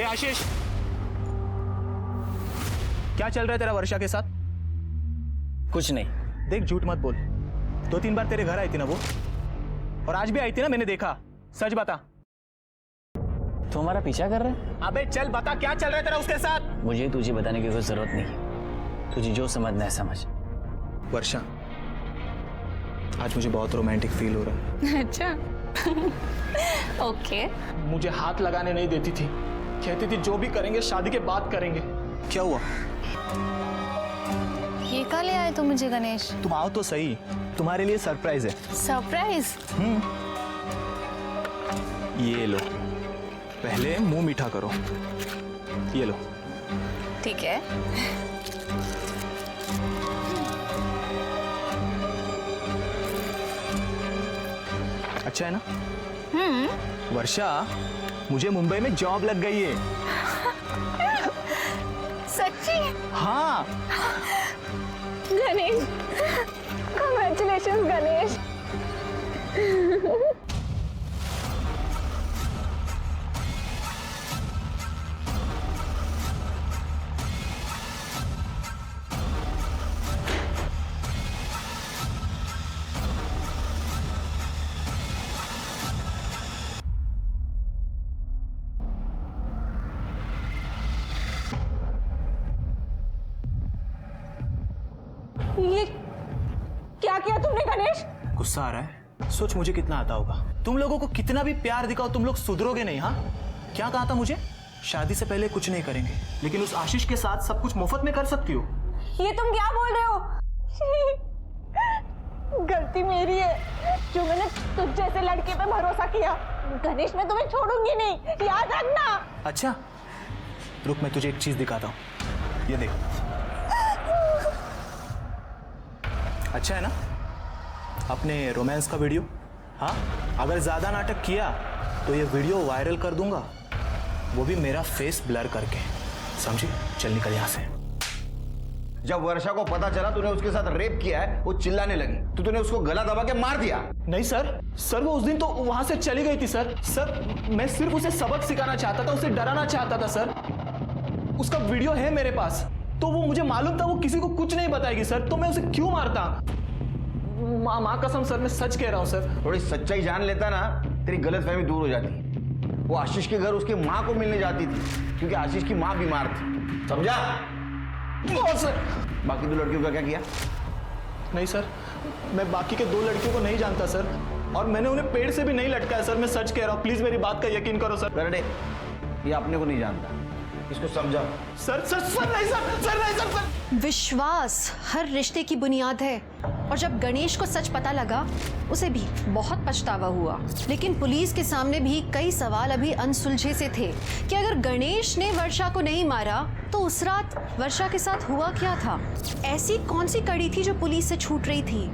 आशीष, क्या चल रहा है तेरा वर्षा के साथ? कुछ नहीं। देख, झूठ मत बोल। 2-3 बार तेरे घर आई थी ना वो, और आज भी आई थी ना, मैंने देखा। सच बता। तो हमारा पीछा कर रहे हैं? अबे चल बता, क्या चल रहा है तेरा उसके साथ? मुझे तुझे बताने की कोई जरूरत नहीं। तुझे जो समझना है समझ। वर्षा, आज मुझे बहुत रोमांटिक फील हो रहा है। अच्छा। ओके। मुझे हाथ लगाने नहीं देती थी, कहती थी जो भी करेंगे शादी के बाद करेंगे। क्या हुआ? ये कहाँ ले आए तुम मुझे गणेश? तुम आओ तो सही, तुम्हारे लिए सरप्राइज है। सरप्राइज? ये लो, पहले मुंह मीठा करो। ये लो। ठीक है। अच्छा है ना? वर्षा, मुझे मुंबई में जॉब लग गई है। सच्ची? हाँ। गणेश, कांग्रेचुलेशंस गणेश। ये क्या किया तुमने गणेश? गुस्सा आ रहा है? सोच मुझे कितना आता होगा। तुम लोगों को कितना भी प्यार दिखाओ, तुम लोग सुधरोगे नहीं। हाँ, क्या कहा था मुझे? शादी से पहले कुछ नहीं करेंगे, लेकिन उस आशीष के साथ सब कुछ मुफ्त में कर सकती हो। ये तुम क्या बोल रहे हो? गलती मेरी है जो मैंने तुझ जैसे लड़के पे भरोसा किया। गणेश, मैं तुम्हें छोड़ूंगी नहीं, याद रखना। अच्छा रुक, मैं तुझे एक चीज दिखाता हूँ। ये देख। अच्छा है ना अपने रोमांस का वीडियो? हाँ, अगर ज्यादा नाटक किया तो ये वीडियो वायरल कर दूंगा, वो भी मेरा फेस ब्लर करके। समझी? चल निकल यहां से। जब वर्षा को पता चला तूने उसके साथ रेप किया है, वो चिल्लाने लगी तो तूने उसको गला दबा के मार दिया। नहीं सर वो उस दिन तो वहां से चली गई थी सर, मैं सिर्फ उसे सबक सिखाना चाहता था, उसे डराना चाहता था सर। उसका वीडियो है मेरे पास, तो वो मुझे मालूम था वो किसी को कुछ नहीं बताएगी सर, तो मैं उसे क्यों मारता? माँ कसम सर, मैं सच कह रहा हूँ सर। थोड़ी सच्चाई जान लेता ना, तेरी गलतफहमी दूर हो जाती। वो आशीष के घर उसकी माँ को मिलने जाती थी क्योंकि आशीष की माँ बीमार थी, समझा? सर बाकी 2 लड़कियों का क्या किया? नहीं सर, मैं बाकी के 2 लड़कियों को नहीं जानता सर, और मैंने उन्हें पेड़ से भी नहीं लटकाया सर, मैं सच कह रहा हूँ। प्लीज मेरी बात का यकीन करो सर। करडे, ये अपने को नहीं जानता, इसको समझा। सर नहीं। विश्वास हर रिश्ते की बुनियाद है, और जब गणेश को सच पता लगा उसे भी बहुत पछतावा हुआ। लेकिन पुलिस के सामने भी कई सवाल अभी अनसुलझे से थे कि अगर गणेश ने वर्षा को नहीं मारा तो उस रात वर्षा के साथ हुआ क्या था? ऐसी कौन सी कड़ी थी जो पुलिस से छूट रही थी?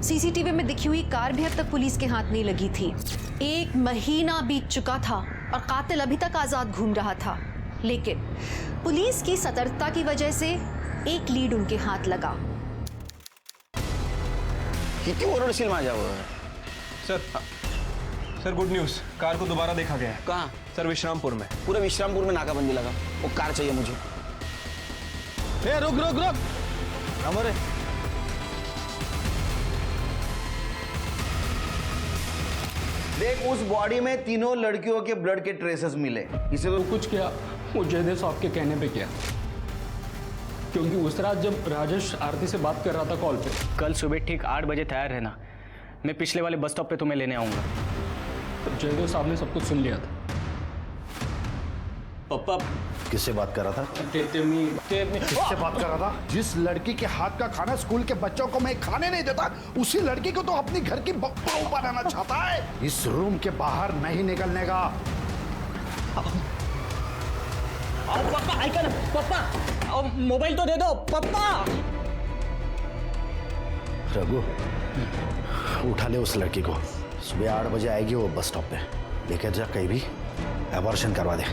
सीसीटीवी में दिखी हुई कार भी अब तक पुलिस के हाथ नहीं लगी थी। 1 महीना बीत चुका था और कातिल अभी तक आजाद घूम रहा था, लेकिन पुलिस की सतर्कता की वजह से एक लीड उनके हाथ लगा। कितनी ओरडशील माझ्या सर गुड न्यूज़, कार को दोबारा देखा गया है। कहाँ? सर विश्रामपुर में। पूरे विश्रामपुर में नाकाबंदी लगा, वो कार चाहिए मुझे। रुक अमरे, देख उस बॉडी में 3 लड़कियों के ब्लड के ट्रेसेस मिले। इसे तो कुछ किया वो जयदेव साहब के कहने पे किया, क्योंकि उस रात जब राजेश आरती से बात कर रहा था कॉल पे। कल सुबह ठीक 8 बजे तैयार रहना, मैं पिछले वाले बस स्टॉप पे तुम्हें लेने आऊंगा। तो जयदेव साहब ने सब कुछ सुन लिया था। पापा किससे बात कर रहा था? किससे बात कर रहा था? जिस लड़की के हाथ का खाना स्कूल के बच्चों को मैं खाने नहीं देता, उसी लड़की को तो अपनी घर की बहू बनाना चाहता है। इस रूम के बाहर नहीं निकलने का। पापा आइका ना, पापा मोबाइल तो दे दो पापा। रघु, उठा ले उस लड़की को, सुबह 8 बजे आएगी वो बस स्टॉप पे। लेकर जा, कहीं भी एबॉर्शन करवा दे,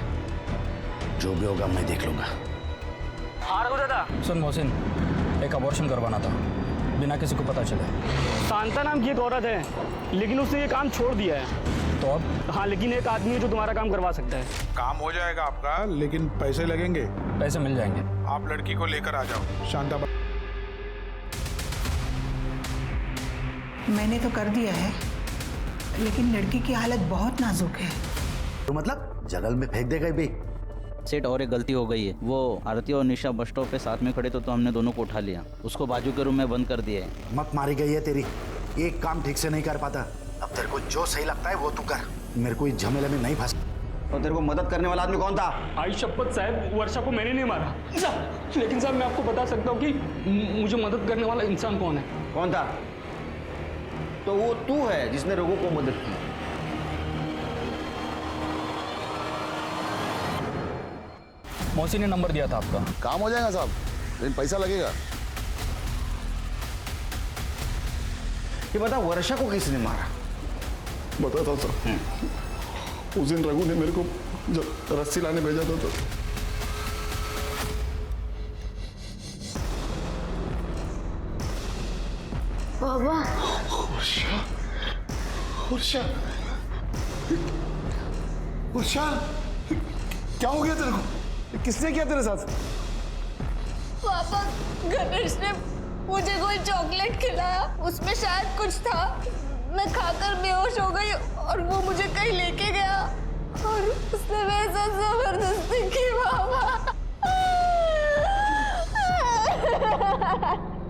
जो भी होगा मैं देख लूंगा। सुन मोहसिन, एक अबॉर्शन करवाना था, बिना किसी को पता चले। शांता नाम की एक औरत है, लेकिन उसने ये काम छोड़ दिया है। तो अब? हाँ, लेकिन एक आदमी है जो तुम्हारा काम करवा सकता है। काम हो जाएगा आपका, लेकिन पैसे लगेंगे। पैसे मिल जाएंगे। आप लड़की को लेकर आ जाओ। शांता मैंने तो कर दिया है, लेकिन लड़की की हालत बहुत नाजुक है। तो मतलब जंगल में फेंक देगा बे? सेठ, और एक गलती हो गई है। वो आरती और निशा बस स्टॉप पे साथ में खड़े तो हमने दोनों को उठा लिया, उसको बाजू के रूम में बंद कर दिया है। मत मारी गई है तेरी, एक काम ठीक से नहीं कर पाता। अब तेरे को जो सही लगता है वो तू कर, मेरे को इस झमेले में नहीं फंस। और तेरे को मदद करने वाला आदमी कौन था? आई शपथ साहब, वर्षा को मैंने नहीं मारा साहब। लेकिन साहब मैं आपको बता सकता हूँ कि मुझे मदद करने वाला इंसान कौन है। कौन था? तो वो तू है जिसने लोगों को मदद की। मौसी ने नंबर दिया था आपका। काम हो जाएगा साहब, लेकिन पैसा लगेगा। ये बता, वर्षा को किसने मारा? बताता था उस दिन रघु ने मेरे को जब रस्सी लाने भेजा था तो बाबा, वर्षा क्या हो गया तेरे को? किसने किया तेरे साथ? पापा, गणेश ने मुझे कोई चॉकलेट खिलाया, उसमें शायद कुछ था। मैं खाकर बेहोश हो गई और वो मुझे कहीं लेके गया और उसने मेरे साथ जबरदस्ती की। बाबा,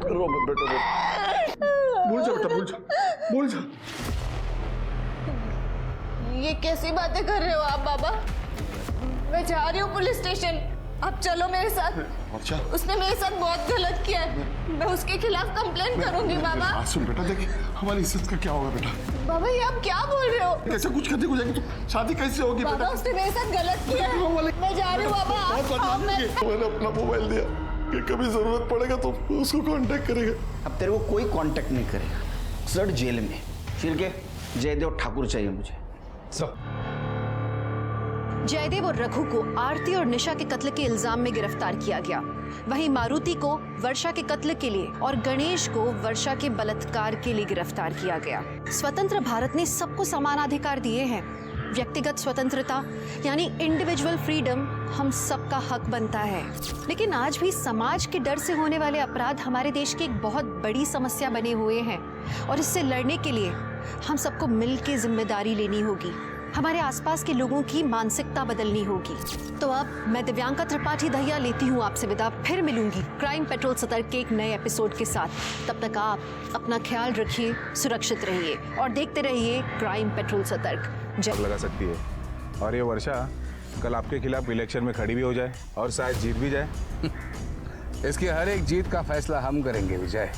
रो मत बेटा, भूल जा बेटा, भूल जा। ये कैसी बातें कर रहे हो आप बाबा? मैं जा रही हूँ पुलिस स्टेशन, आप चलो मेरे साथ। अच्छा, उसने मेरे साथ बहुत गलत किया है, मैं उसके खिलाफ कंप्लेंट करूंगी। बाबा सुन बेटा, देख हमारी इज्जत का क्या होगा बेटा? बाबा, ये आप क्या बोल रहे हो? कैसे कुछ करती हो जाएगी तो शादी कैसे होगी बाबा, बेटा? उसने मेरे साथ गलत किया है, मैं जा रही हूँ बाबा। मैंने अपना मोबाइल दिया कि कभी जरूरत पड़ेगा तो उसको कांटेक्ट करेगा। अब तेरे को कोई कांटेक्ट नहीं करेगा। सर जेल में फिर के जयदेव ठाकुर चाहिए मुझे। जयदेव और रघु को आरती और निशा के कत्ल के इल्जाम में गिरफ्तार किया गया। वहीं मारुति को वर्षा के कत्ल के लिए और गणेश को वर्षा के बलात्कार के लिए गिरफ्तार किया गया। स्वतंत्र भारत ने सबको समान अधिकार दिए हैं। व्यक्तिगत स्वतंत्रता यानी इंडिविजुअल फ्रीडम हम सबका हक बनता है। लेकिन आज भी समाज के डर से होने वाले अपराध हमारे देश की एक बहुत बड़ी समस्या बने हुए हैं और इससे लड़ने के लिए हम सबको मिलकर जिम्मेदारी लेनी होगी। हमारे आसपास के लोगों की मानसिकता बदलनी होगी। तो अब मैं दिव्यांका त्रिपाठी दहिया लेती हूँ आपसे विदा। फिर मिलूंगी क्राइम पेट्रोल सतर्क के एक नए एपिसोड के साथ। तब तक आप अपना ख्याल रखिए, सुरक्षित रहिए और देखते रहिए क्राइम पेट्रोल सतर्क। लगा सकती है। और ये वर्षा कल आपके खिलाफ इलेक्शन में खड़ी भी हो जाए और शायद जीत भी जाए। इसकी हर एक जीत का फैसला हम करेंगे विजय।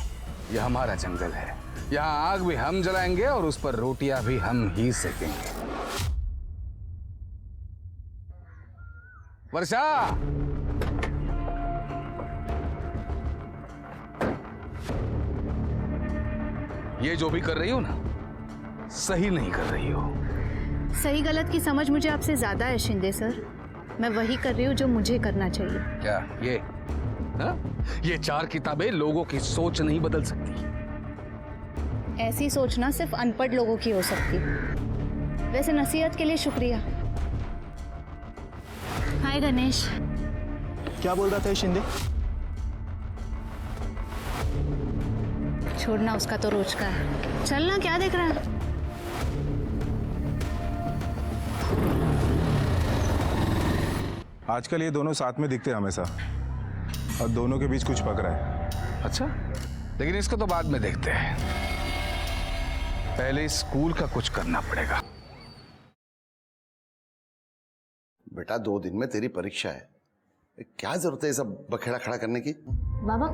यह हमारा जंगल है, यहाँ आग भी हम जलाएंगे और उस पर रोटियां भी हम ही सेकेंगे। वर्षा, ये जो भी कर रही हो ना, सही नहीं कर रही हो। सही गलत की समझ मुझे आपसे ज्यादा है शिंदे सर। मैं वही कर रही हूँ जो मुझे करना चाहिए। क्या ये हा? ये 4 किताबें लोगों की सोच नहीं बदल सकती। ऐसी सोचना सिर्फ अनपढ़ लोगों की हो सकती। वैसे नसीहत के लिए शुक्रिया। हाय गणेश। क्या बोल रहा था शिंदे? छोड़ना, उसका तो रोज का है। चलना, क्या देख रहा है? आजकल ये दोनों साथ में दिखते हैं हमेशा और दोनों के बीच कुछ पक रहा है। अच्छा, लेकिन इसको तो बाद में देखते हैं। पहले स्कूल का कुछ करना पड़ेगा। बेटा 2 दिन में तेरी परीक्षा है, क्या जरूरत है सब बखेड़ा खड़ा करने की? बाबा,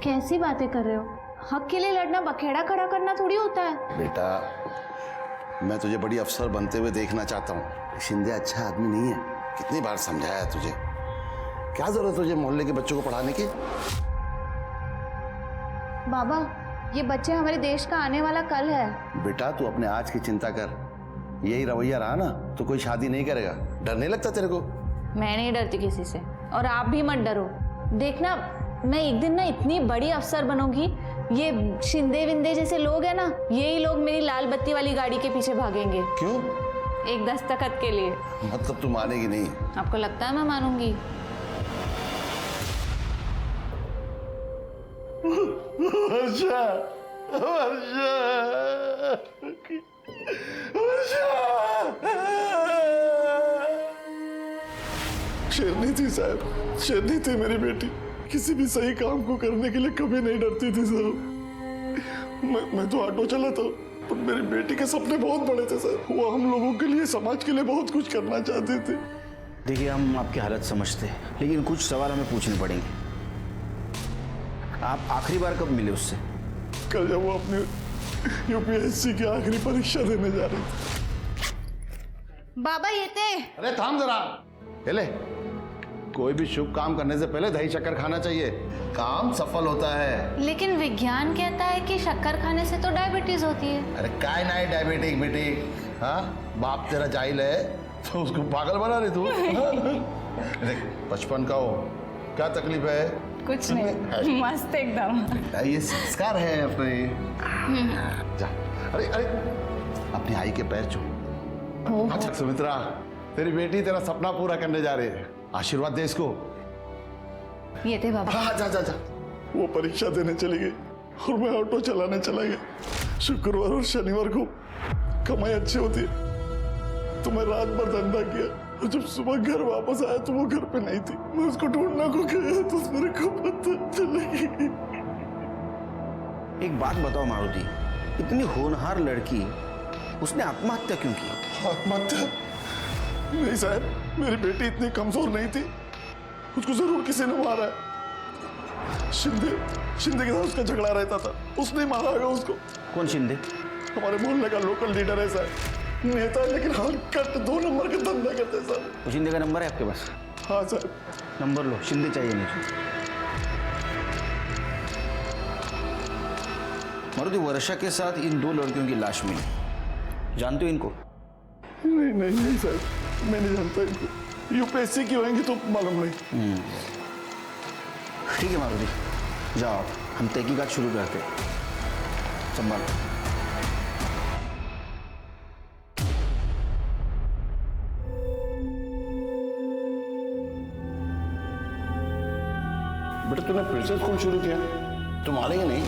कैसी बातें कर रहे हो? हक के लिए लड़ना बखेड़ा खड़ा करना थोड़ी होता है। बेटा, मैं तुझे बड़ी अफसर बनते हुए देखना चाहता हूँ। शिंदे अच्छा आदमी नहीं है, कितनी बार समझाया तुझे। क्या जरूरत है तुझे मोहल्ले के बच्चों को पढ़ाने की? बाबा, ये बच्चे हमारे देश का आने वाला कल है। बेटा तू अपने आज की चिंता कर। यही रवैया रहा ना तो कोई शादी नहीं करेगा। डर नहीं लगता तेरे को? मैं नहीं डरती किसी से, और आप भी मत डरो। देखना, मैं एक दिन ना इतनी बड़ी अफसर बनूंगी ये शिंदे विंदे जैसे लोग हैं ना, यही लोग मेरी लाल बत्ती वाली गाड़ी के पीछे भागेंगे। क्यों? एक दस्तखत के लिए। मतलब तू मानेगी नहीं? आपको लगता है मैं मानूंगी? वर्षा, वर्षा, वर्षा। शेरनी थी साहब, शेरनी थी मेरी बेटी। किसी भी सही काम को करने के लिए कभी नहीं डरती थी साहब। मैं तो ऑटो चलाता हूँ, पर मेरी बेटी के सपने बहुत बड़े थे सर। वो हम लोगों के लिए, समाज के लिए बहुत कुछ करना चाहती थी। देखिए, हम आपकी हालत समझते हैं, लेकिन कुछ सवाल हमें पूछने पड़ेंगे। आप आखिरी बार कब मिले उससे? कल जब वो अपनी यूपीएससी की आखिरी परीक्षा देने जा रही थी। बाबा ये थे। अरे थाम जरा। ले, कोई भी शुभ काम करने से पहले दही शक्कर खाना चाहिए, काम सफल होता है। लेकिन विज्ञान कहता है कि शक्कर खाने से तो डायबिटीज होती है। अरे काय नहीं डायबिटिक बेटी, हाँ? बाप तेरा जाहिल है तो उसको पागल बना रही तू। देख, बचपन का हो, क्या तकलीफ है? कुछ नहीं, मस्त एकदम। ये संस्कार है अपने। जा, अरे अरे, अपनी आई के पैर छू। अच्छा सुमित्रा, तेरी बेटी तेरा सपना पूरा करने जा रही है, आशीर्वाद दे इसको। ये थे बाबा। हाँ, जा जा जा। वो परीक्षा देने चली गई और मैं ऑटो चलाने चला गया। शुक्रवार और शनिवार को कमाई अच्छी होती है, तो मैं रात भर धंधा किया, और जब सुबह घर वापस आया तो वो घर पे नहीं थी। मैं उसको ढूंढने को गया तो मेरे को पता चलेगी। एक बात बताओ मारुति, इतनी होनहार लड़की, उसने आत्महत्या क्यों की? आत्महत्या? नहीं साहब, मेरी बेटी इतनी कमजोर नहीं थी, उसको जरूर किसी ने मारा है। शिंदे के साथ उसका झगड़ा रहता था, उसने मारा होगा उसको। कौन शिंदे? हमारे मोहल्ले का लोकल लीडर है साहब, नेता है, लेकिन हरकत 2 नंबर का धंधा करते हैं साहब। वो शिंदे का नंबर है आपके पास? हाँ साहब। नंबर लो, शिंदे चाहिए मुझे। मारुति, वर्षा के साथ इन 2 लड़कियों की लाश मिली, जानते हो इनको? नहीं साहब, मैं नहीं जानता इनको। यूपीएससी की होंगी तो मालूम नहीं। ठीक है मारुति, जाओ, हम तहकीकात शुरू करते हैं। संभाल। बेटा, तूने फिर से स्कूल शुरू किया? तुम मानेंगे नहीं?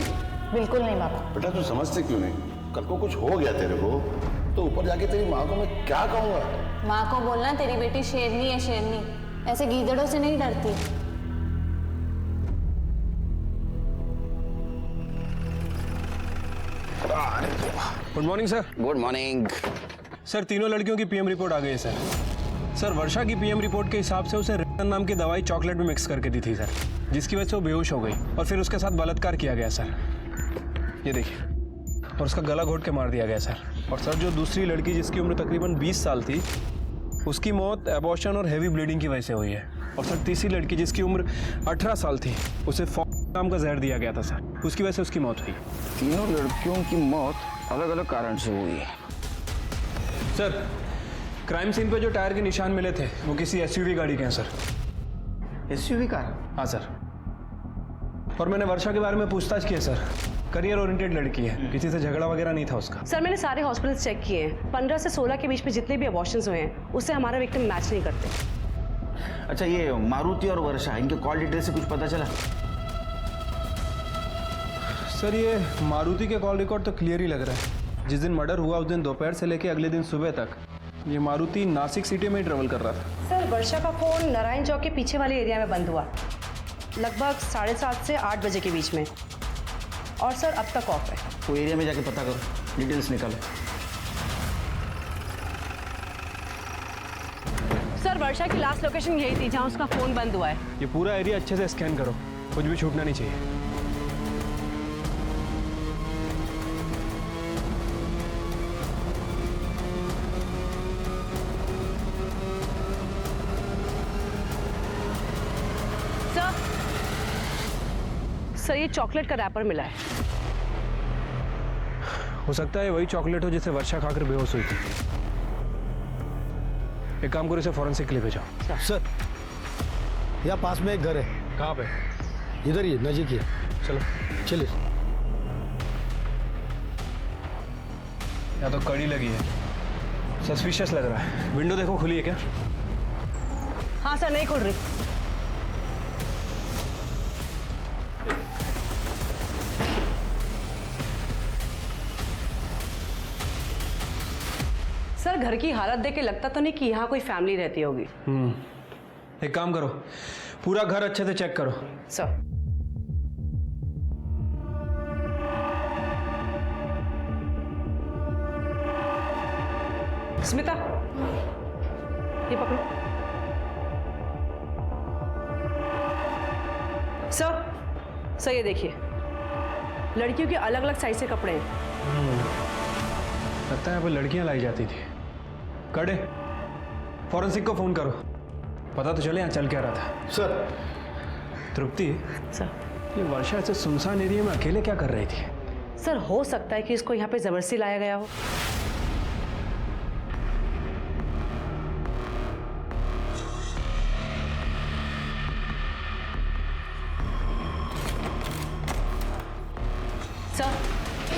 बिल्कुल नहीं बाबा। बेटा, तू समझते क्यों नहीं? कल को कुछ हो गया तेरे को तो ऊपर जाके तेरी माँ को मैं क्या कहूँगा? माँ को बोलना तेरी बेटी शेरनी है, शेरनी, ऐसे गीदड़ों से नहीं डरती। Good morning sir. Good morning sir, तीनों लड़कियों की पीएम रिपोर्ट आ गई है सर। सर, वर्षा की पीएम रिपोर्ट के हिसाब से उसे रिटन नाम की दवाई चॉकलेट में मिक्स करके दी थी सर, जिसकी वजह से वो बेहोश हो गई और फिर उसके साथ बलात्कार किया गया सर। ये देखिए, और उसका गला घोट के मार दिया गया सर। और सर, जो दूसरी लड़की जिसकी उम्र तकरीबन 20 साल थी, उसकी मौत एबॉर्शन और हैवी ब्लीडिंग की वजह से हुई है। और सर, तीसरी लड़की जिसकी उम्र 18 साल थी, उसे नाम का जहर दिया गया था सर, उसकी वजह से उसकी मौत हुई। तीनों लड़कियों की मौत अलग अलग कारण से हुई है। सर, क्राइम सीन पे जो टायर के निशान मिले थे वो किसी एसयूवी गाड़ी के हैं सर। SUV car? हाँ सर। और मैंने वर्षा के बारे में पूछताछ की है सर, करियर ओरिएंटेड लड़की है, किसी से झगड़ा वगैरह नहीं था उसका। सर, मैंने सारे हॉस्पिटल्स चेक किए हैं, 15 से 16 के बीच में जितने भी अबॉर्शंस हुए हैं उससे हमारा विक्टिम मैच नहीं करते। अच्छा, ये मारुति और वर्षा, इनके कॉल डिटेल से कुछ पता चला? सर, ये मारुति के कॉल रिकॉर्ड तो क्लियर ही लग रहा है। जिस दिन मर्डर हुआ उस दिन दोपहर से लेकर अगले दिन सुबह तक ये मारुति नासिक सिटी में ही ट्रेवल कर रहा था। सर, वर्षा का फोन नारायण चौक के पीछे वाले एरिया में बंद हुआ, लगभग 7:30 से 8 बजे के बीच में, और सर अब तक ऑफ है। वो एरिया में जाके पता करो, डिटेल्स निकालो। सर, वर्षा की लास्ट लोकेशन यही थी जहां उसका फोन बंद हुआ है। ये पूरा एरिया अच्छे से स्कैन करो, कुछ भी छूटना नहीं चाहिए। सर, ये चॉकलेट का रैपर मिला है। हो सकता है वही चॉकलेट हो जिसे वर्षा खाकर बेहोश हुई थी। एक काम करो, इसे फॉरेंसिक के लिए भेजाओ। सर, यहाँ पास में एक घर है। कहाँ पे? इधर ही नजीक ही। चलो चलिए। या तो कड़ी लगी है, सस्पिशियस लग रहा है। विंडो देखो खुली है क्या? हाँ सर, नहीं खुल रही। सर घर की हालत देख के लगता तो नहीं कि यहाँ कोई फैमिली रहती होगी। एक काम करो, पूरा घर अच्छे से चेक करो। सर स्मिता, ये पकड़ो। सर ये देखिए, लड़कियों के अलग अलग साइज के कपड़े हैं। लगता है यहाँ पे लड़कियां लाई जाती थी। कड़े, फॉरेंसिक को फोन करो, पता तो चले यहाँ चल क्या रहा था। सर। तृप्ति, सर ये वर्षा ऐसे सुनसान एरिया में अकेले क्या कर रही थी? सर हो सकता है कि इसको यहाँ पे जबरदस्ती लाया गया हो।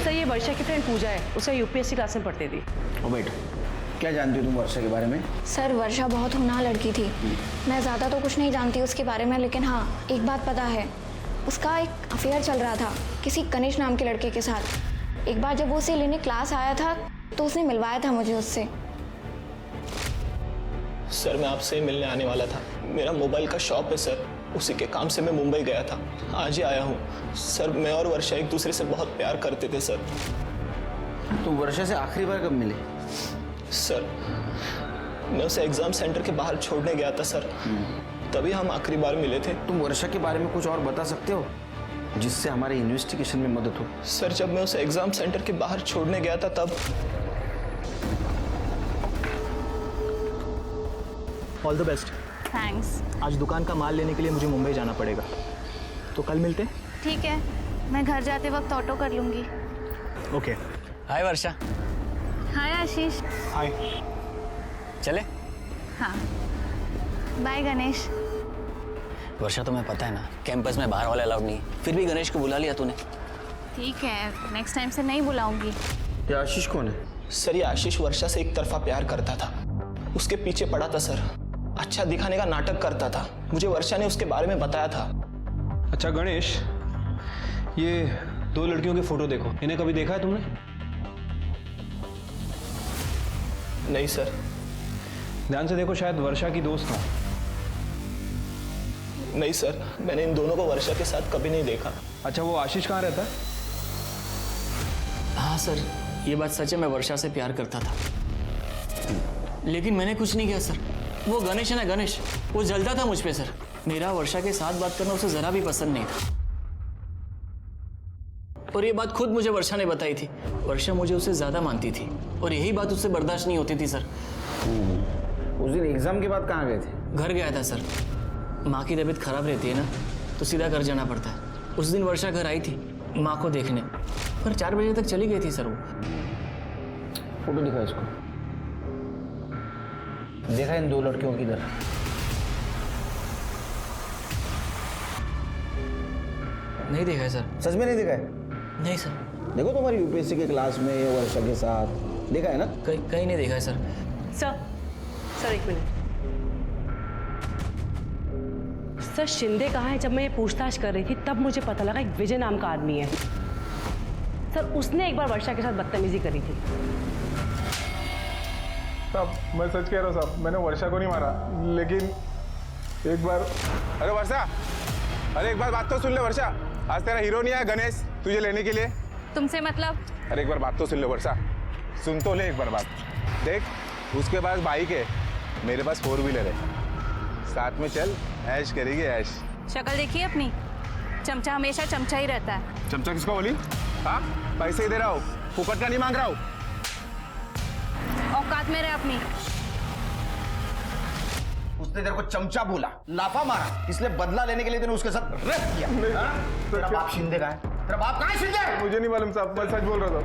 सर ये वर्षा की फ्रेंड पूजा है, उसे यूपीएससी क्लास में पढ़ती थी। ओ बेटा, क्या जानती हो तुम वर्षा के बारे में? सर वर्षा बहुत होनहार लड़की थी। मैं ज़्यादा तो कुछ नहीं जानती उसके बारे में, लेकिन हाँ एक बात पता है, उसका एक अफेयर चल रहा था किसी गणेश नाम के लड़के के साथ। एक बार जब वो उसे लेने क्लास आया था तो उसने मिलवाया था मुझे उससे। सर मैं आपसे ही मिलने आने वाला था। मेरा मोबाइल का शॉप है सर, उसी के काम से मैं मुंबई गया था, आज ही आया हूँ। सर मैं और वर्षा एक दूसरे से बहुत प्यार करते थे सर। तुम वर्षा से आखिरी बार कब मिले? सर मैं उसे एग्जाम सेंटर के बाहर छोड़ने गया था सर, तभी हम आखिरी बार मिले थे। तुम वर्षा के बारे में कुछ और बता सकते हो जिससे हमारे इन्वेस्टिगेशन में मदद हो? सर जब मैं उसे एग्जाम सेंटर के बाहर छोड़ने गया था तब। All the best. थैंक्स। आज दुकान का माल लेने के लिए मुझे मुंबई जाना पड़ेगा, तो कल मिलते हैं? ठीक है, मैं घर जाते वक्त ऑटो कर लूँगी। ओके। हाय वर्षा। हाय आशीष। हाय। चले? हाँ बाय गणेश। वर्षा तुम्हें पता है ना, कैंपस में बाहर वाले अलाउड नहीं, फिर भी गणेश को बुला लिया तूने। ठीक है, नेक्स्ट टाइम से नहीं बुलाऊंगी। ये आशीष कौन है? सर ये आशीष वर्षा से एक तरफा प्यार करता था, उसके पीछे पड़ा था सर, अच्छा दिखाने का नाटक करता था। मुझे वर्षा ने उसके बारे में बताया था। अच्छा गणेश, ये दो लड़कियों के फोटो देखो, इन्हें कभी देखा है तुमने? नहीं सर। ध्यान से देखो, शायद वर्षा की दोस्त हो। नहीं सर, मैंने इन दोनों को वर्षा के साथ कभी नहीं देखा। अच्छा वो आशीष कहाँ रहता है? हाँ सर, ये बात सच है, मैं वर्षा से प्यार करता था, लेकिन मैंने कुछ नहीं किया सर। वो गणेश है ना, गणेश, वो जलता था मुझ पे सर। मेरा वर्षा के साथ बात करना उसे जरा भी पसंद नहीं था, और ये बात खुद मुझे वर्षा ने बताई थी। वर्षा मुझे उससे ज्यादा मानती थी और यही बात उससे बर्दाश्त नहीं होती थी सर। उस दिन एग्जाम के बाद कहाँ गए थे? घर गया था सर, माँ की तबीयत खराब रहती है ना, तो सीधा घर जाना पड़ता है। उस दिन वर्षा घर आई थी माँ को देखने, पर 4 बजे तक चली गई थी सर। वो फोटो दिखा इसको, देखा इन दो लड़कियों की तरह? नहीं देखा है सर। सच में नहीं देखा है? नहीं सर। देखो तुम्हारी यूपीएससी के क्लास में ये वर्षा के साथ देखा है ना? कहीं नहीं देखा है सर। सर एक मिनट। सर शिंदे कहाँ है? जब मैं ये पूछताछ कर रही थी तब मुझे पता लगा एक विजय नाम का आदमी है सर, उसने एक बार वर्षा के साथ बदतमीजी करी थी। साहब मैं सच कह रहा हूँ साहब, मैंने वर्षा को नहीं मारा, लेकिन एक बार। अरे वर्षा, अरे एक बार बात तो सुन ले वर्षा, आज तेरा हीरो नहीं आया गणेश तुझे लेने के लिए? तुमसे मतलब? अरे एक बार बात तो सुन ले वर्षा, सुन तो ले एक बार बात। देख उसके पास बाइक है, मेरे पास 4 व्हीलर है, साथ में चल ऐश करेंगे ऐश। शक्ल देखिए अपनी, चमचा हमेशा चमचा ही रहता है। चमचा किसको बोली? हाँ पैसे ही दे रहा हूँ, फुकट का नहीं मांग रहा हूँ। औकात में रहे अपनी। उसने तेरे को चमचा बोला, लाफा मारा, इसलिए बदला लेने के लिए तूने उसके साथ रेप किया। तेरा बाप शिंदे का है? तेरा बाप कहाँ है शिंदे? मुझे नहीं मालूम साहब, मैं सच बोल रहा था।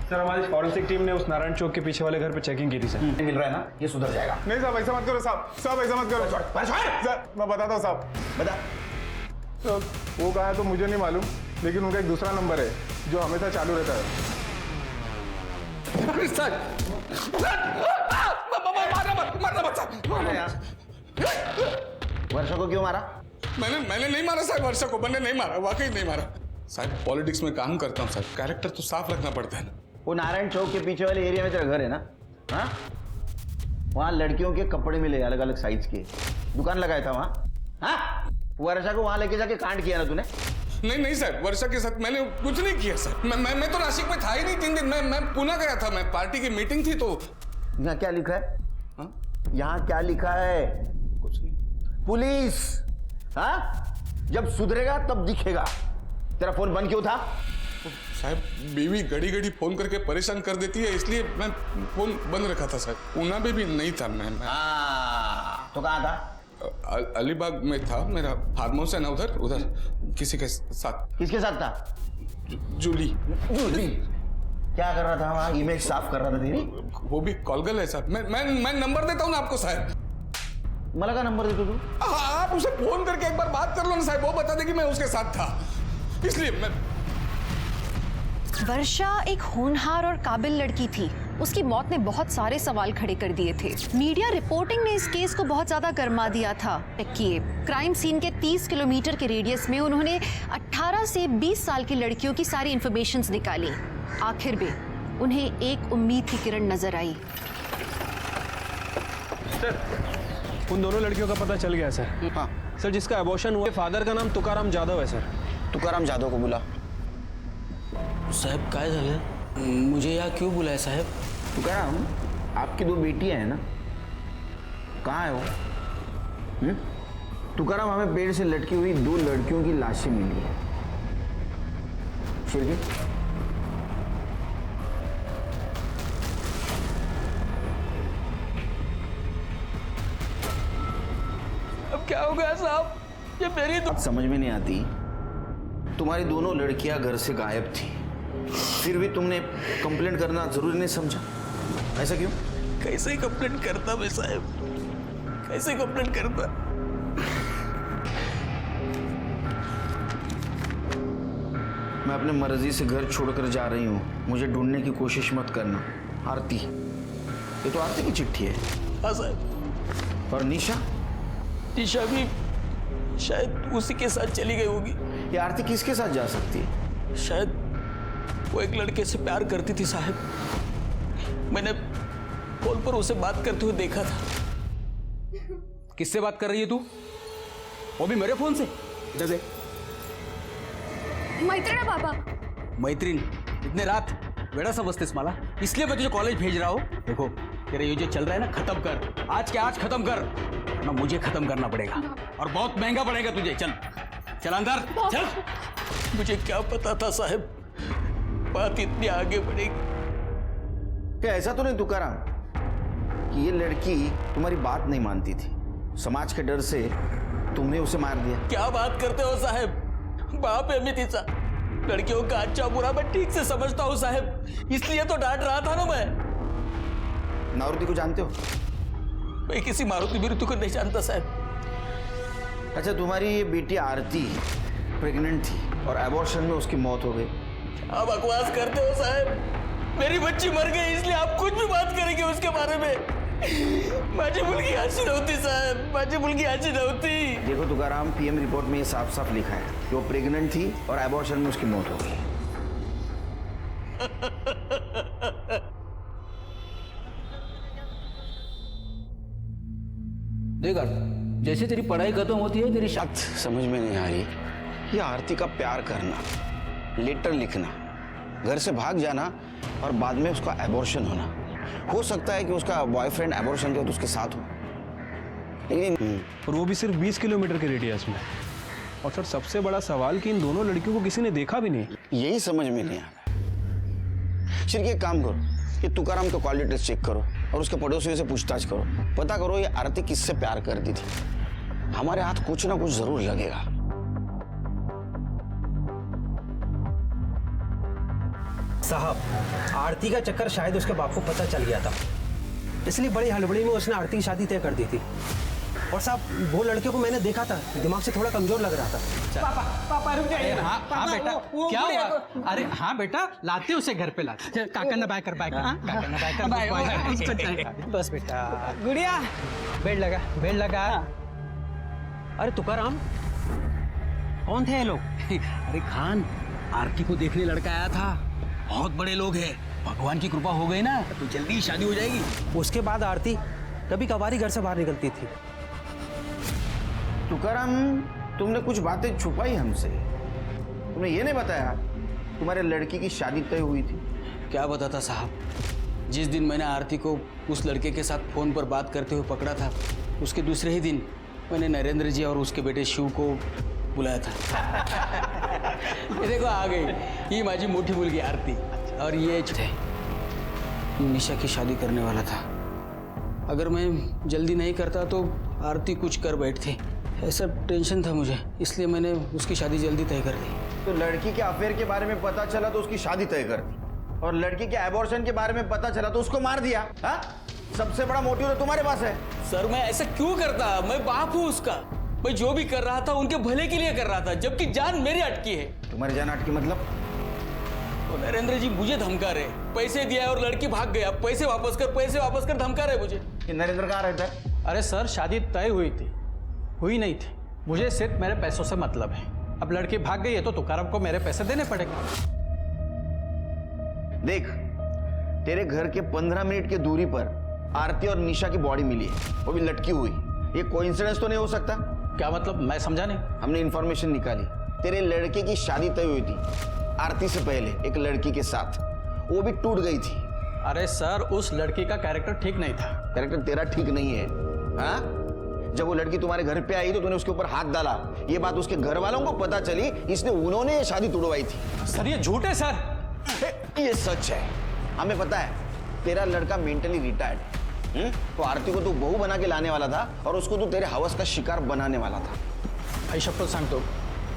सर हमारी फॉरेंसिक टीम ने उस नारायण चौक के पीछे वाले घर पे चेकिंग की थी सर। मिल रहा है ना, ये सुधर जाएगा। नहीं साहब ऐसा मत करो साहब, साहब ऐसा मत करो सर, मैं बताता हूँ साहब। बता। तो वो कहा तो मुझे नहीं मालूम, लेकिन उनका एक दूसरा नंबर है जो हमेशा चालू रहता है। वर्षा को क्यों मारा? मैंने नहीं मारा साहब, वर्षा को मैंने नहीं मारा, वाकई नहीं मारा साहब। पॉलिटिक्स में काम करता हूँ साहब, कैरेक्टर तो साफ रखना पड़ता है ना। वो नारायण चौक के पीछे वाले एरिया में तेरा घर है ना? हाँ, वहाँ लड़कियों के कपड़े मिले अलग अलग साइज के, दुकान लगाया था वहाँ। हाँ, वर्षा को वहाँ लेके जाके कांड किया ना तूने? नहीं साहब, वर्षा के साथ मैंने कुछ नहीं किया सर। मैं तो नासिक में था ही नहीं 3 दिन। मैं पुणे गया था, मैं पार्टी की मीटिंग थी। तो यहाँ क्या लिखा है? यहाँ क्या लिखा है? कुछ नहीं। पुलिस। हाँ, जब सुधरेगा तब दिखेगा। तेरा फोन बंद क्यों था? साहब बीवी घड़ी घड़ी फोन करके परेशान कर देती है, इसलिए मैं फोन बंद रखा था साहब। पुणे में भी नहीं था मैं। तो कहाँ था? अलीबाग में था, मेरा फार्म हाउस है ना उधर किसी के साथ। किसके साथ था? जूली। क्या कर रहा था वहाँ? इमेज साफ कर रहा था तेरी? वो भी कॉल गर्ल है साहब। मैं नंबर देता हूँ ना आपको साहब। मला का नंबर देते तू? आप उसे फोन करके एक बार बात कर लो ना साहब, वो बता दे कि मैं उसके साथ था, इसलिए मैं। वर्षा एक होनहार और काबिल लड़की थी। उसकी मौत ने बहुत सारे सवाल खड़े कर दिए थे। मीडिया रिपोर्टिंग ने इस केस को बहुत ज्यादा गर्मा दिया था। क्राइम सीन के 30 किलोमीटर के रेडियस में उन्होंने 18 से 20 साल की लड़कियों की सारी इंफॉर्मेशंस निकाली। आखिर में उन्हें एक उम्मीद की किरण नजर आई। सर, उन दोनों लड़कियों का पता चल गया सर। हाँ सर, जिसका अबॉर्शन हुआ फादर का नाम तुकाराम जाधव है सर। तुकाराम जाधव को बुला। साहब काय झालं? मुझे यहाँ क्यों बुलाया साहब? तुकाराम, आपकी 2 बेटियां हैं ना, कहाँ है वो? तुकाराम, हमें पेड़ से लटकी हुई 2 लड़कियों की लाशें मिली है। शिरकी, अब क्या हो गया साहब? ये मेरी बात समझ में नहीं आती। तुम्हारी दोनों लड़कियां घर से गायब थी, फिर भी तुमने कंप्लेंट करना जरूरी नहीं समझा। ऐसा क्यों? कैसे कंप्लेंट करता मैं साहब, कैसे कंप्लेंट करता? मैं अपने मर्जी से घर छोड़कर जा रही हूँ, मुझे ढूंढने की कोशिश मत करना। आरती, ये तो आरती की चिट्ठी है। हाँ साहब। और निशा? निशा भी शायद उसी के साथ चली गई होगी। ये आरती किसके साथ जा सकती है? शायद वो एक लड़के से प्यार करती थी साहब। मैंने फोन पर उसे बात करते हुए देखा था। किससे बात कर रही है तू? वो भी मेरे फोन से? इधर दे। मैत्रीण बाबा। मैत्रीण? इतने रात वेड़ा समझतेस मला? इसलिए मैं तुझे कॉलेज भेज रहा हूँ। देखो, तेरा ये जो चल रहा है ना, खत्म कर। आज के आज खत्म कर, ना मुझे खत्म करना पड़ेगा और बहुत महंगा पड़ेगा तुझे। चल चल अंदर चल। मुझे क्या पता था साहब बात इतनी आगे बढ़ेगी। क्या ऐसा तो नहीं तुकाराम कि ये लड़की तुम्हारी बात नहीं मानती थी, समाज के डर से तुमने उसे मार दिया? क्या बात करते हो साहब? बाप है मैं तिचा। लड़कियों का अच्छा बुरा मैं ठीक से समझता हूँ साहब, इसलिए तो डांट रहा था ना मैं। मारुति को जानते हो? मैं किसी मारुति बिरुति को नहीं जानता साहब। अच्छा, तुम्हारी ये बेटी आरती प्रेग्नेंट थी और एबॉर्शन में उसकी मौत हो गई। आप बकवास करते हो साहब। मेरी बच्ची मर गई, इसलिए आप कुछ भी बात करेंगे उसके बारे में। माझी मुलगी अशी नव्हती साहब, माझी मुलगी अशी नव्हती। देखो तुकाराम, पीएम रिपोर्ट में ये साफ साफ लिखा है कि वो प्रेग्नेंट थी और एबॉर्शन में उसकी मौत हो गई। देखा, जैसे तेरी पढ़ाई खत्म होती है तेरी बात समझ में नहीं आ रही। ये आरती का प्यार करना, लेटर लिखना, घर से भाग जाना और बाद में उसका एबॉर्शन होना। हो सकता है कि उसका बॉयफ्रेंड एबॉर्शन के वक्त उसके साथ हो, लेकिन और वो भी सिर्फ 20 किलोमीटर के रेडियस में। और सर, सबसे बड़ा सवाल कि इन दोनों लड़कियों को किसी ने देखा भी नहीं। यही समझ में नहीं आ रहा। सिर्फ एक काम करो कि तुकाराम का कॉल डिटेल्स चेक करो और उसके पड़ोसियों से पूछताछ करो, पता करो ये आरती किससे प्यार करती थी। हमारे हाथ कुछ ना कुछ जरूर लगेगा। साहब, आरती का चक्कर शायद उसके बाप को पता चल गया था, इसलिए बड़ी हड़बड़ी में उसने आरती की शादी तय कर दी थी। और साहब वो लड़के को मैंने देखा था, दिमाग से थोड़ा कमजोर लग रहा था। पापा पापा रुक जाइए। हाँ हाँ बेटा, क्या हुआ? अरे हाँ बेटा, लाते उसे घर पे लाते। काका ना बाय कर बस बेटा। गुड़िया बेड लगा। अरे तुकाराम, कौन थे ये लोग? अरे खान, आरती को देखने लड़का आया था। बहुत बड़े लोग हैं, भगवान की कृपा हो गई ना तो जल्दी ही शादी हो जाएगी। उसके बाद आरती कभी कभार घर से बाहर निकलती थी। तुकाराम, तुमने कुछ बातें छुपाई हमसे। तुमने ये नहीं बताया तुम्हारे लड़की की शादी तय हुई थी। क्या बताता साहब, जिस दिन मैंने आरती को उस लड़के के साथ फोन पर बात करते हुए पकड़ा था, उसके दूसरे ही दिन मैंने नरेंद्र जी और उसके बेटे शिव को बुलाया था। ये देखो आ गई, ये माझी मोटी मुलगी आरती, और ये निशा की शादी करने वाला था। अगर मैं जल्दी नहीं करता तो आरती कुछ कर बैठती, ऐसा टेंशन था मुझे, इसलिए मैंने उसकी शादी जल्दी तय कर दी। तो लड़की के अफेयर के बारे में पता चला तो उसकी शादी तय कर दी, और लड़की के एबॉर्शन के बारे में पता चला तो उसको मार दिया। हाँ, सबसे बड़ा मोटिव तो तुम्हारे पास है। सर मैं ऐसा क्यों करता? मैं बाप हूँ उसका। मैं जो भी कर रहा था उनके भले के लिए कर रहा था, जबकि जान मेरी अटकी है। तुम्हारी जान अटकी मतलब? तो नरेंद्र जी मुझे धमका रहे, पैसे दिया और लड़की भाग गया, पैसे वापस कर धमका रहे मुझे। नरेंद्र कहाँ रहता है? अरे सर, शादी तय हुई थी, हुई नहीं थी। मुझे सिर्फ मेरे पैसों से मतलब है। अब लड़की भाग गई है तो तुकाराम को मेरे पैसे देने पड़ेंगे। देख, तेरे घर के 15 मिनट की दूरी पर आरती और निशा की बॉडी मिली है, वो भी लटकी हुई। ये कोइंसिडेंस तो नहीं हो सकता? क्या मतलब? मैं समझा नहीं। हमने इंफॉर्मेशन निकाली, तेरे लड़के की शादी तय हुई थी आरती से पहले एक लड़की के साथ, वो भी टूट गई थी। अरे सर, उस लड़की का कैरेक्टर ठीक नहीं था। कैरेक्टर तेरा ठीक नहीं है? हाँ, जब वो लड़की तुम्हारे घर पे आई तो तूने उसके ऊपर हाथ डाला, ये बात उसके घर वालों को पता चली, इसलिए उन्होंने ये शादी तोड़वाई थी। सर ये झूठ है सर। ये सच है, हमें पता है। तेरा लड़का मेंटली रिटायर्ड, तो आरती को तू बहू बना के लाने वाला था और उसको तू तेरे हवस का शिकार बनाने वाला था। आई शपथ सांगतो,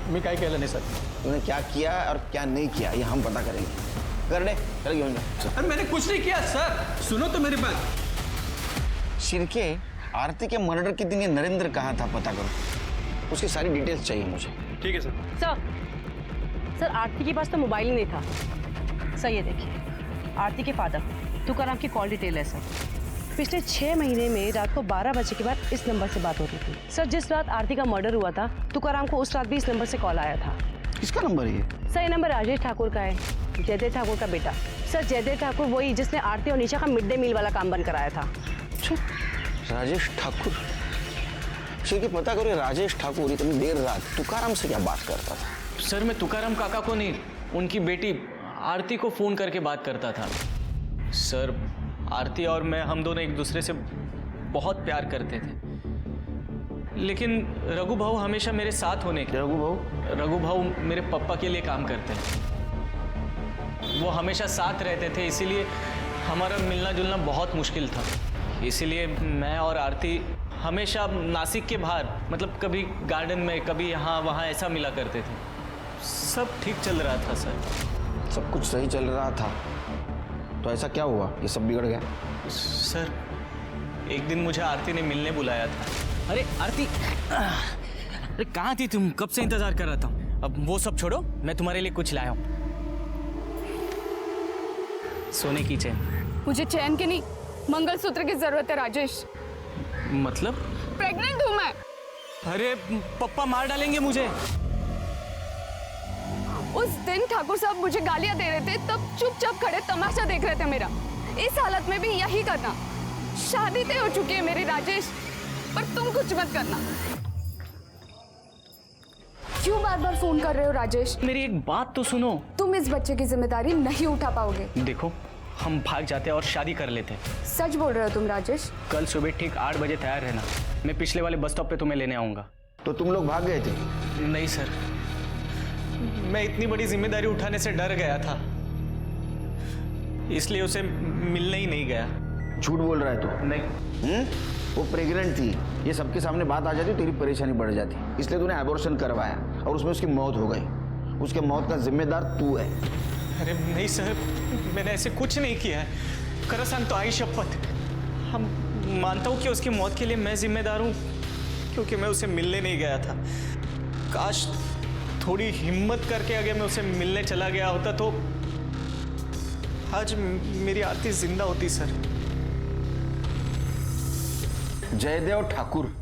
मी काय केलं नाही सर। तूने क्या किया और क्या नहीं किया ये हम पता करेंगे। कर दे, चल घेऊन जा। अरे मैंने कुछ नहीं किया सर, सुनो तो मेरी बात। शिर्के, आरती के मर्डर के दिन ये नरेंद्र कहाँ था पता करो, उसकी सारी डिटेल्स चाहिए मुझे। ठीक है सर। सर आरती के पास तो मोबाइल ही नहीं था। सर ये देखिए, आरती के फादर तुकाराम की कॉल डिटेल है सर। पिछले 6 महीने में रात को 12 बजे के बाद इस नंबर से बात होती थी। सर जिस रात आरती का मर्डर हुआ था, तुकाराम को उस रात भी इस नंबर से कॉल आया था। किसका नंबर है ये? सर ये नंबर राजेश ठाकुर का है, जयदेव ठाकुर का बेटा। सर जयदेव ठाकुर वही जिसने आरती और निशा का मिड डे मील वाला काम बंद कराया था। अच्छा, राजेश ठाकुर। शिर्के, पता करो राजेश ठाकुर इतनी देर रात तुकाराम से क्या बात करता था? सर मैं तुकाराम काका को नहीं, उनकी बेटी आरती को फोन करके बात करता था। सर आरती और मैं, हम दोनों एक दूसरे से बहुत प्यार करते थे, लेकिन रघु भाऊ हमेशा मेरे साथ होने के। रघु भाऊ मेरे पापा के लिए काम करते हैं, वो हमेशा साथ रहते थे, इसीलिए हमारा मिलना जुलना बहुत मुश्किल था। इसीलिए मैं और आरती हमेशा नासिक के बाहर, मतलब कभी गार्डन में, कभी यहाँ वहाँ ऐसा मिला करते थे। सब ठीक चल रहा था सर। सब कुछ सही चल रहा था, तो ऐसा क्या हुआ ये सब बिगड़ गया? सर एक दिन मुझे आरती ने मिलने बुलाया था। अरे आरती, अरे कहाँ थी तुम? कब से इंतजार कर रहा था। अब वो सब छोड़ो, मैं तुम्हारे लिए कुछ लाया हूँ। सोने की चेन। मुझे चैन की नहीं, मंगलसूत्र की जरूरत है राजेश। मतलब? प्रेग्नेंट हूँ मैं। अरे पप्पा मार डालेंगे मुझे। उस दिन ठाकुर साहब मुझे गालियां दे रहे थे, तब चुपचाप खड़े तमाशा देख रहे थे मेरा। इस हालत में भी यही करना। शादी तय हो चुकी है मेरी राजेश, पर तुम कुछ मत करना। क्यों बार बार फोन कर रहे हो राजेश? मेरी एक बात तो सुनो। तुम इस बच्चे की जिम्मेदारी नहीं उठा पाओगे। देखो, हम भाग जाते और शादी कर लेते। सच बोल रहे हो तुम राजेश? कल सुबह ठीक 8 बजे तैयार रहना, मैं पिछले वाले बस स्टॉप पे तुम्हें लेने आऊंगा। तो तुम लोग भाग गए थे? नहीं सर, मैं इतनी बड़ी जिम्मेदारी उठाने से डर गया था, इसलिए उसे मिलने ही नहीं गया। झूठ बोल रहा है तू? नहीं। वो प्रेग्नेंट थी, ये सबके सामने बात आ जाती, तेरी परेशानी बढ़ जाती, इसलिए तूने एबॉर्शन करवाया और उसमें उसकी मौत हो गई। उसके मौत का जिम्मेदार तू है। अरे नहीं सर, मैंने ऐसे कुछ नहीं किया है। करसान तो आई शपथ, हम मानता हूँ कि उसकी मौत के लिए मैं जिम्मेदार हूँ, क्योंकि मैं उसे मिलने नहीं गया था। काश थोड़ी हिम्मत करके अगर मैं उसे मिलने चला गया होता तो आज मेरी आरती जिंदा होती सर। जयदेव ठाकुर,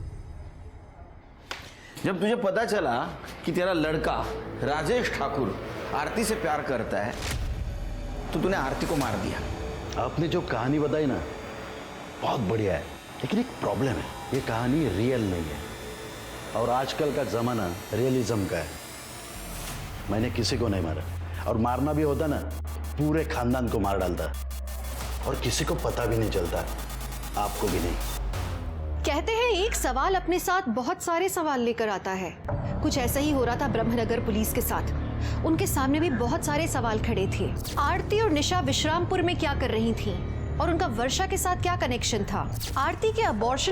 जब तुझे पता चला कि तेरा लड़का राजेश ठाकुर आरती से प्यार करता है तो तूने आरती को मार दिया। आपने जो कहानी बताई ना बहुत बढ़िया है, लेकिन एक प्रॉब्लम है, ये कहानी रियल नहीं है और आजकल का जमाना रियलिज्म का है। मैंने किसी को नहीं मारा और मारना भी होता ना पूरे खानदान को मार डालता और किसी को पता भी नहीं चलता, आपको भी नहीं। कहते हैं एक सवाल अपने साथ बहुत सारे सवाल लेकर आता है। कुछ ऐसा ही हो रहा था ब्रह्मनगर पुलिस के साथ। उनके सामने भी बहुत सारे सवाल खड़े थे। आरती और निशा विश्रामपुर में क्या कर रही थीं? और उनका वर्षा के साथ क्या कनेक्शन था? आरती के अबॉर्शन